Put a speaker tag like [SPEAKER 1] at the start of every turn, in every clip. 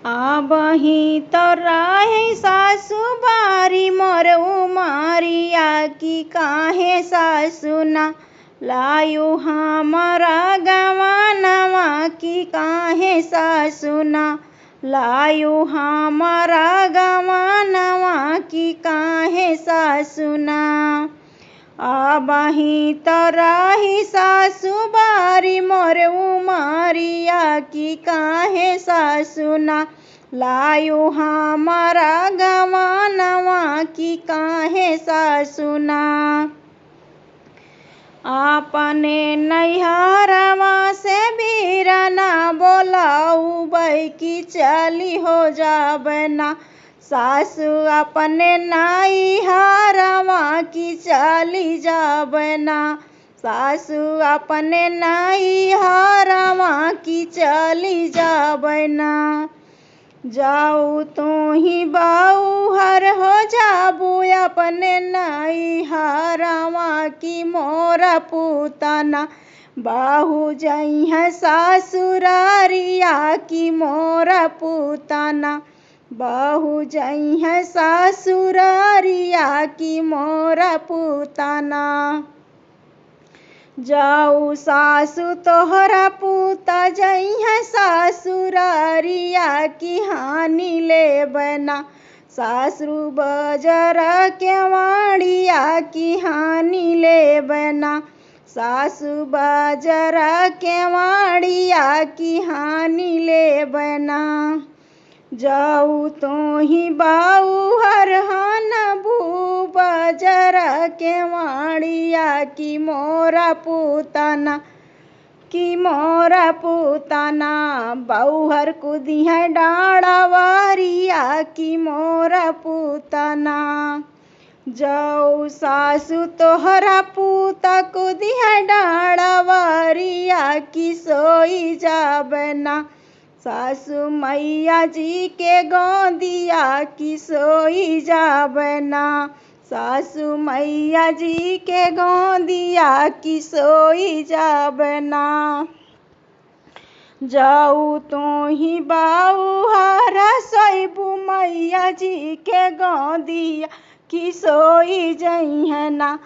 [SPEAKER 1] आबही तो रहे सासु बारी मोर उमरिया की काहे सासु ना लायु हमारा गवानवा की काहे सासु ना लायु हमारा गवानवा की काहे सासु ना। आबही तो रही सासु बारी मोर उमरिया की काहे सासु ना लायु हमारा गवानवा की काहे सासु ना। अपने नैहरवा से बीरना बोलाऊ की चली हो जाबना सासु अपने नैहरवा की चली जाबना सासु अपने नैहरवा की चली जाबना। जाऊ तो ही बाऊहर हो जाबू अपने नैहरवा की मोरा पूतना बाहू जइह सासुरारिया की मोरा पूतना बाहू जइह सासुरारिया की मोरा पूतना। जाऊ सासु तोहरा पूता जइह सासुरारिया की हानि ले बना सासु बजरा के वाड़िया की हानि ले बना सासु बजरा के वाड़िया की हानि ले बना। जाऊ तो ही बाऊहर हान भू बजरा के वाड़िया की मोरा पूतना की मोरा पूतना बाऊहर कुदी है डाड़ावारिया की मोरा पूतना। जाऊ सासु तोहरा पूता कुदी है डाड़ावारिया की सोई जाबना सासु मैया जी के गोदिया की सोई जाबना सासु मैया जी के गोदिया की सोई जाबना। जाऊ तो ही बाऊहरा सोईबू मैया जी के गोदिया की सोई जइहना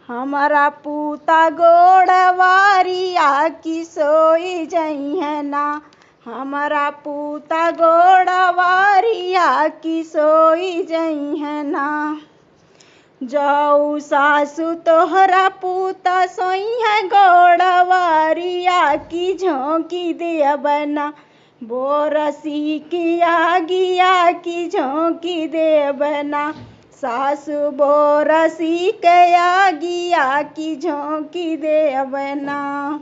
[SPEAKER 1] हमारा पूता गोड़वारिया की सोई जइहना हमारा पूता गोड़वारिया की सोई जइहना। जाऊ सासु तोहरा पूता सोइह गोड़वारिया की झोंकी दे बना बोरसी की आगिया की झोंकी दे बना सासु बोरसी के आगिया की झोंकी दे बना।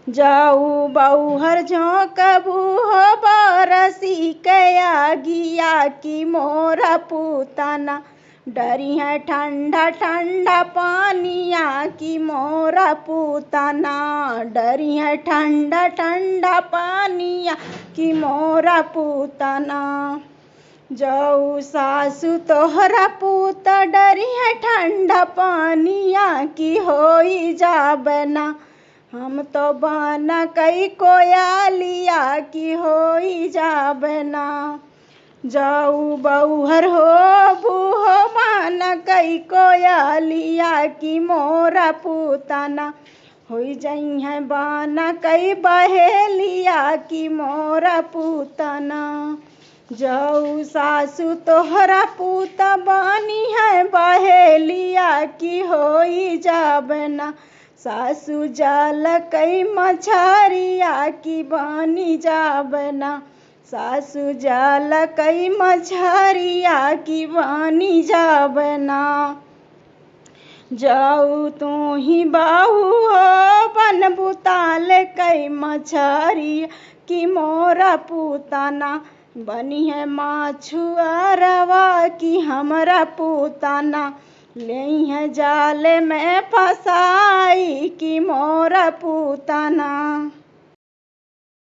[SPEAKER 1] जाऊ बाऊहर झोंकबू हो बोरसी के आगिया की मोरा पूतना डरी है ठंडा ठंडा पानिया की मोरा पूतना डरी है ठंडा ठंडा पानिया की मोरा पूतना। जाऊ सासु तोहरा पूता डरी है ठंडा पानिया की होई जाबना हम तो बाना कई कोयालिया की होई जाबना। जाऊ बाऊहर हो बूहो माना कई कोयालिया की मोरा पूतना होई जइह बाना कई बहेलिया की मोरा पूतना। जाऊ सासु तोहरा पूता बानी है बहेलिया की होई जाबना सासु जाल कई मछरिया की बानी जाबना सासु जाल कई मछरिया की बानी जाबना। जाऊ तो ही बाहू हो बन बुताल कई मछरिया की मोरा पूतना बनी है माछुआरवा की हमरा पूतना ले है जाल में फसाई की मोरा पूतना।